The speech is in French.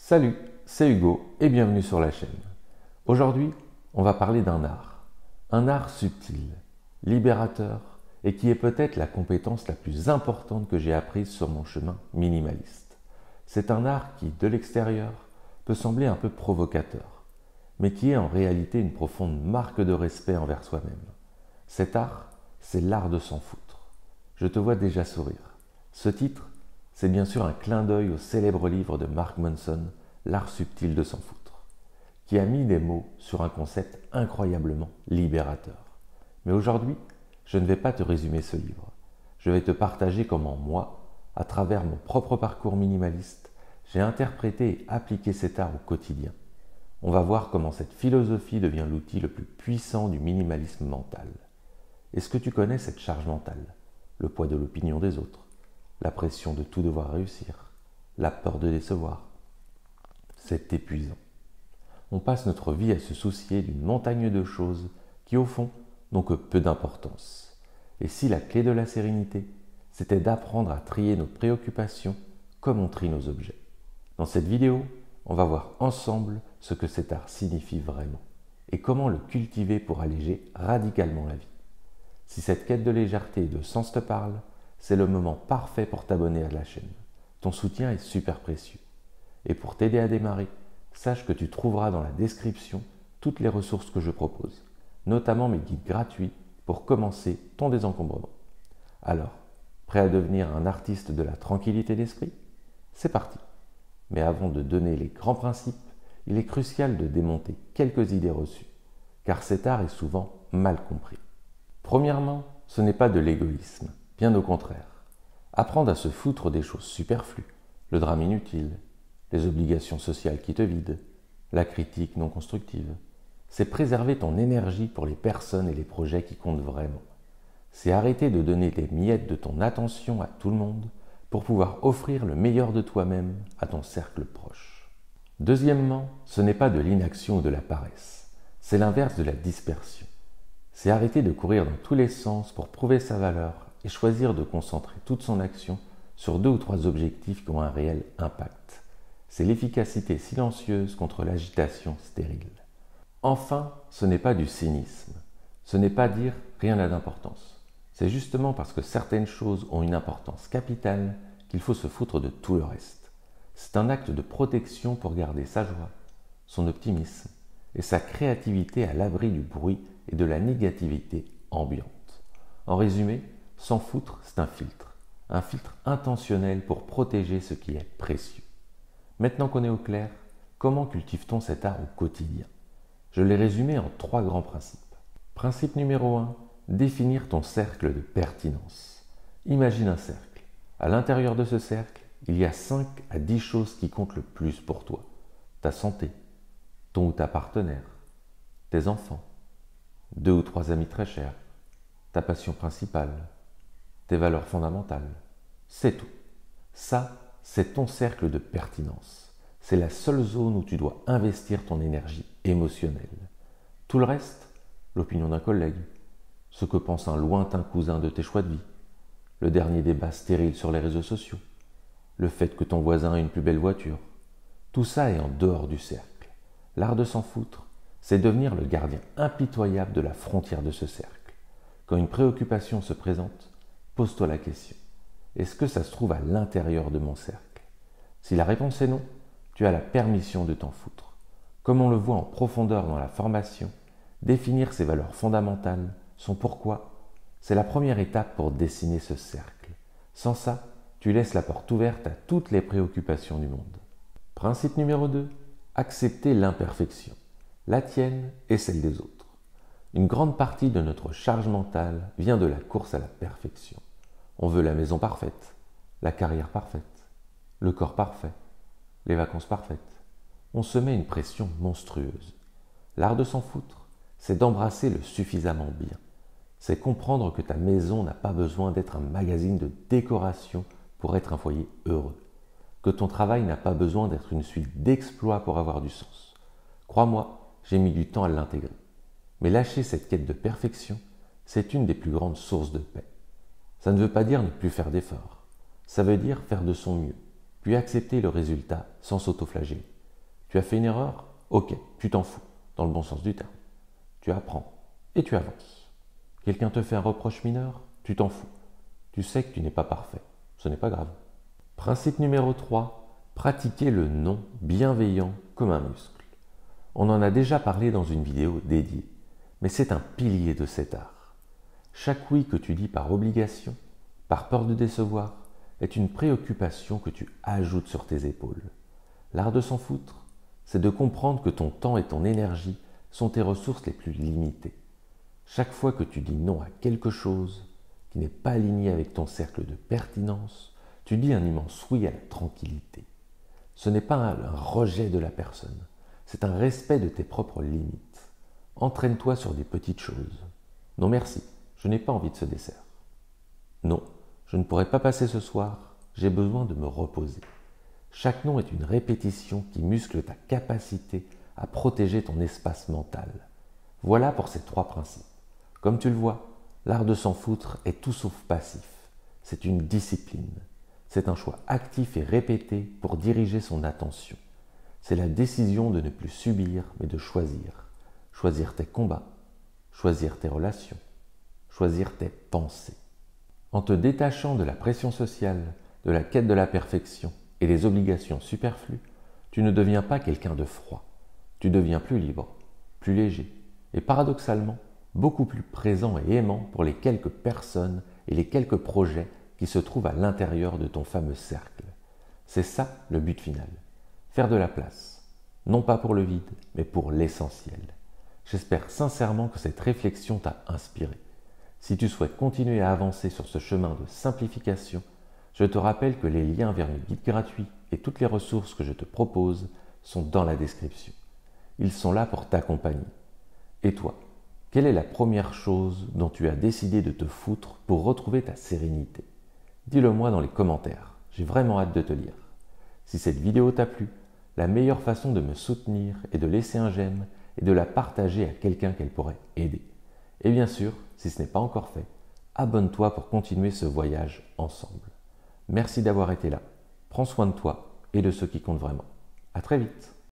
Salut, c'est Hugo et bienvenue sur la chaîne. Aujourd'hui, on va parler d'un art subtil, libérateur et qui est peut-être la compétence la plus importante que j'ai apprise sur mon chemin minimaliste. C'est un art qui, de l'extérieur, peut sembler un peu provocateur, mais qui est en réalité une profonde marque de respect envers soi-même. Cet art, c'est l'art de s'en foutre. Je te vois déjà sourire. Ce titre, c'est bien sûr un clin d'œil au célèbre livre de Mark Manson, L'art subtil de s'en foutre, qui a mis des mots sur un concept incroyablement libérateur. Mais aujourd'hui, je ne vais pas te résumer ce livre. Je vais te partager comment moi, à travers mon propre parcours minimaliste, j'ai interprété et appliqué cet art au quotidien. On va voir comment cette philosophie devient l'outil le plus puissant du minimalisme mental. Est-ce que tu connais cette charge mentale? Le poids de l'opinion des autres, la pression de tout devoir réussir, la peur de décevoir. C'est épuisant. On passe notre vie à se soucier d'une montagne de choses qui, au fond, n'ont que peu d'importance. Et si la clé de la sérénité, c'était d'apprendre à trier nos préoccupations comme on trie nos objets. Dans cette vidéo, on va voir ensemble ce que cet art signifie vraiment et comment le cultiver pour alléger radicalement la vie. Si cette quête de légèreté et de sens te parle, c'est le moment parfait pour t'abonner à la chaîne. Ton soutien est super précieux. Et pour t'aider à démarrer, sache que tu trouveras dans la description toutes les ressources que je propose, notamment mes guides gratuits pour commencer ton désencombrement. Alors, prêt à devenir un artiste de la tranquillité d'esprit? C'est parti. Mais avant de donner les grands principes, il est crucial de démonter quelques idées reçues, car cet art est souvent mal compris. Premièrement, ce n'est pas de l'égoïsme, bien au contraire. Apprendre à se foutre des choses superflues, le drame inutile, les obligations sociales qui te vident, la critique non constructive. C'est préserver ton énergie pour les personnes et les projets qui comptent vraiment. C'est arrêter de donner des miettes de ton attention à tout le monde pour pouvoir offrir le meilleur de toi-même à ton cercle proche. Deuxièmement, ce n'est pas de l'inaction ou de la paresse. C'est l'inverse de la dispersion. C'est arrêter de courir dans tous les sens pour prouver sa valeur et choisir de concentrer toute son action sur 2 ou 3 objectifs qui ont un réel impact. C'est l'efficacité silencieuse contre l'agitation stérile. Enfin, ce n'est pas du cynisme. Ce n'est pas dire rien n'a d'importance. C'est justement parce que certaines choses ont une importance capitale qu'il faut se foutre de tout le reste. C'est un acte de protection pour garder sa joie, son optimisme et sa créativité à l'abri du bruit et de la négativité ambiante. En résumé, s'en foutre, c'est un filtre intentionnel pour protéger ce qui est précieux. Maintenant qu'on est au clair, comment cultive-t-on cet art au quotidien? Je l'ai résumé en 3 grands principes. Principe numéro 1, définir ton cercle de pertinence. Imagine un cercle. À l'intérieur de ce cercle, il y a 5 à 10 choses qui comptent le plus pour toi. Ta santé, ton ou ta partenaire, tes enfants, 2 ou 3 amis très chers, ta passion principale, tes valeurs fondamentales. C'est tout. Ça, c'est ton cercle de pertinence. C'est la seule zone où tu dois investir ton énergie émotionnelle. Tout le reste, l'opinion d'un collègue, ce que pense un lointain cousin de tes choix de vie, le dernier débat stérile sur les réseaux sociaux, le fait que ton voisin a une plus belle voiture, tout ça est en dehors du cercle. L'art de s'en foutre, c'est devenir le gardien impitoyable de la frontière de ce cercle. Quand une préoccupation se présente, pose-toi la question. Est-ce que ça se trouve à l'intérieur de mon cercle? Si la réponse est non, tu as la permission de t'en foutre. Comme on le voit en profondeur dans la formation, définir ses valeurs fondamentales, son pourquoi, c'est la première étape pour dessiner ce cercle. Sans ça, tu laisses la porte ouverte à toutes les préoccupations du monde. Principe numéro 2, accepter l'imperfection, la tienne et celle des autres. Une grande partie de notre charge mentale vient de la course à la perfection. On veut la maison parfaite, la carrière parfaite, le corps parfait, les vacances parfaites. On se met une pression monstrueuse. L'art de s'en foutre, c'est d'embrasser le suffisamment bien. C'est comprendre que ta maison n'a pas besoin d'être un magazine de décoration pour être un foyer heureux. Que ton travail n'a pas besoin d'être une suite d'exploits pour avoir du sens. Crois-moi, j'ai mis du temps à l'intégrer. Mais lâcher cette quête de perfection, c'est une des plus grandes sources de paix. Ça ne veut pas dire ne plus faire d'efforts. Ça veut dire faire de son mieux, puis accepter le résultat sans s'autoflageller. Tu as fait une erreur? Ok, tu t'en fous, dans le bon sens du terme. Tu apprends et tu avances. Quelqu'un te fait un reproche mineur? Tu t'en fous. Tu sais que tu n'es pas parfait. Ce n'est pas grave. Principe numéro 3, pratiquer le non bienveillant comme un muscle. On en a déjà parlé dans une vidéo dédiée, mais c'est un pilier de cet art. Chaque oui que tu dis par obligation, par peur de décevoir, est une préoccupation que tu ajoutes sur tes épaules. L'art de s'en foutre, c'est de comprendre que ton temps et ton énergie sont tes ressources les plus limitées. Chaque fois que tu dis non à quelque chose qui n'est pas aligné avec ton cercle de pertinence, tu dis un immense oui à la tranquillité. Ce n'est pas un rejet de la personne, c'est un respect de tes propres limites. Entraîne-toi sur des petites choses. Non merci, je n'ai pas envie de ce dessert. Non, je ne pourrai pas passer ce soir, j'ai besoin de me reposer. Chaque non est une répétition qui muscle ta capacité à protéger ton espace mental. Voilà pour ces 3 principes. Comme tu le vois, l'art de s'en foutre est tout sauf passif. C'est une discipline. C'est un choix actif et répété pour diriger son attention. C'est la décision de ne plus subir, mais de choisir. Choisir tes combats, choisir tes relations, choisir tes pensées. En te détachant de la pression sociale, de la quête de la perfection et des obligations superflues, tu ne deviens pas quelqu'un de froid. Tu deviens plus libre, plus léger et paradoxalement, beaucoup plus présent et aimant pour les quelques personnes et les quelques projets qui se trouvent à l'intérieur de ton fameux cercle. C'est ça le but final. Faire de la place. Non pas pour le vide, mais pour l'essentiel. J'espère sincèrement que cette réflexion t'a inspiré. Si tu souhaites continuer à avancer sur ce chemin de simplification, je te rappelle que les liens vers mes guides gratuits et toutes les ressources que je te propose sont dans la description. Ils sont là pour t'accompagner. Et toi, quelle est la première chose dont tu as décidé de te foutre pour retrouver ta sérénité? Dis-le moi dans les commentaires, j'ai vraiment hâte de te lire. Si cette vidéo t'a plu, la meilleure façon de me soutenir est de laisser un j'aime et de la partager à quelqu'un qu'elle pourrait aider. Et bien sûr, si ce n'est pas encore fait, abonne-toi pour continuer ce voyage ensemble. Merci d'avoir été là. Prends soin de toi et de ceux qui comptent vraiment. À très vite.